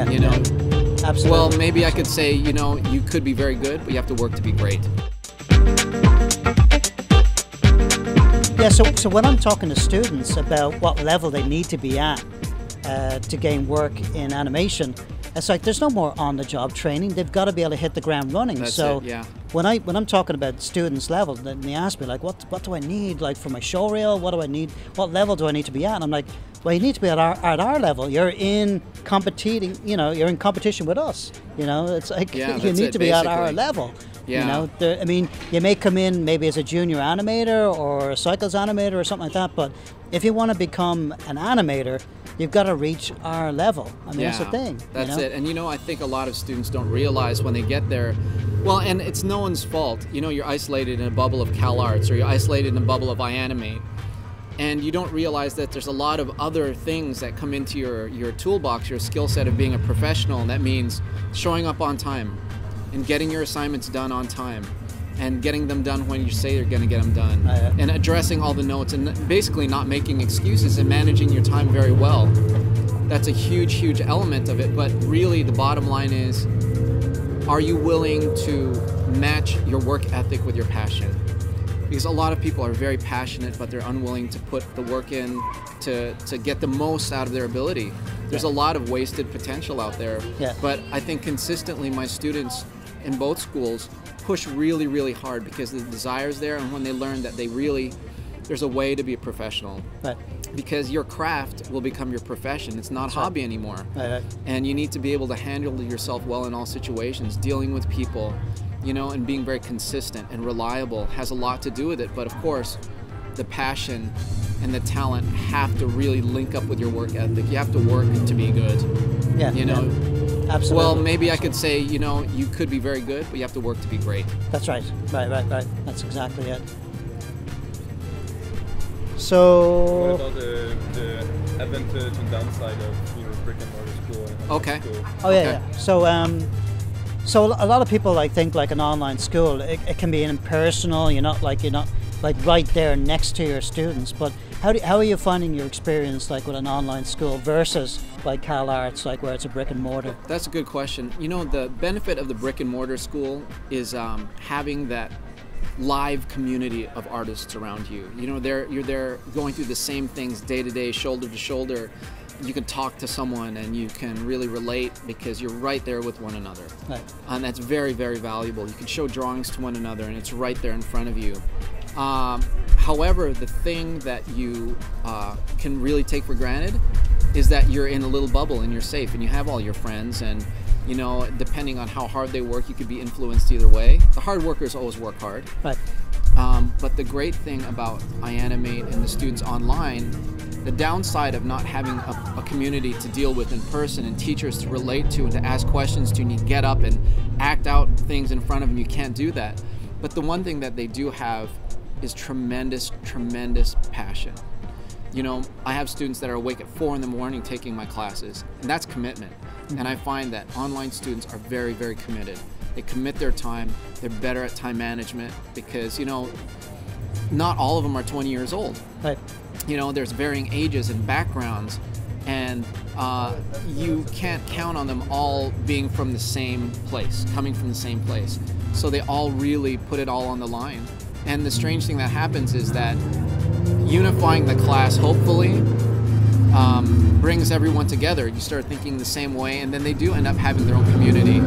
Yeah. You know? Yeah. Absolutely. Well, maybe I could say, you know, you could be very good, but you have to work to be great. Yeah, so when I'm talking to students about what level they need to be at to gain work in animation, it's like there's no more on-the-job training. They've got to be able to hit the ground running. That's so it, yeah. when I'm talking about students' level, then they ask me like, what do I need like for my show reel? What do I need? What level do I need to be at? And I'm like, well, you need to be at our level. You're in competing. You know, you're in competition with us. You know, it's like you need to be at our level. Yeah. You know, I mean, you may come in maybe as a junior animator or a cycles animator or something like that, but if you want to become an animator, you've got to reach our level. I mean, that's the thing. That's it. And you know, I think a lot of students don't realize when they get there, well, and it's no one's fault. You know, you're isolated in a bubble of CalArts or you're isolated in a bubble of iAnimate. And you don't realize that there's a lot of other things that come into your toolbox, your skill set of being a professional. And that means showing up on time and getting your assignments done on time and getting them done when you say you're going to get them done and addressing all the notes and basically not making excuses and managing your time very well. That's a huge, huge element of it. But really the bottom line is, are you willing to match your work ethic with your passion? Because a lot of people are very passionate, but they're unwilling to put the work in to get the most out of their ability. There's a lot of wasted potential out there. Yeah. But I think consistently my students in both schools push really, really hard because the desire's there, and when they learn that there's a way to be a professional. Right. Because your craft will become your profession. It's not a hobby anymore. Right. And you need to be able to handle yourself well in all situations, dealing with people, you know, and being very consistent and reliable has a lot to do with it. But of course, the passion and the talent have to really link up with your work ethic. You have to work to be good. Yeah. You know? Yeah. Absolutely. Well, maybe I could say, you know, you could be very good, but you have to work to be great. That's right. Right. That's exactly it. So... What about the advantage and downside of, you know, brick and mortar school and online school? Oh, yeah. So a lot of people like think like an online school, it can be impersonal. You're not like right there next to your students. But how are you finding your experience like with an online school versus like CalArts, like where it's a brick and mortar? That's a good question. You know, the benefit of the brick and mortar school is having that live community of artists around you. You know, you're there going through the same things day to day, shoulder to shoulder. You can talk to someone and you can really relate because you're right there with one another. Right. And that's very, very valuable. You can show drawings to one another and it's right there in front of you. However, the thing that you can really take for granted is that you're in a little bubble and you're safe and you have all your friends, and you know, depending on how hard they work, you could be influenced either way. The hard workers always work hard. Right. But the great thing about iAnimate and the students online, the downside of not having a community to deal with in person and teachers to relate to and to ask questions to, and you get up and act out things in front of them, you can't do that. But the one thing that they do have is tremendous, tremendous passion. You know, I have students that are awake at 4 in the morning taking my classes, and that's commitment. And I find that online students are very, very committed. They commit their time, they're better at time management because, you know, not all of them are 20 years old. Right. You know, there's varying ages and backgrounds, and you can't count on them all being from the same place, coming from the same place. So they all really put it all on the line. And the strange thing that happens is that unifying the class, hopefully, brings everyone together. You start thinking the same way, and then they do end up having their own community.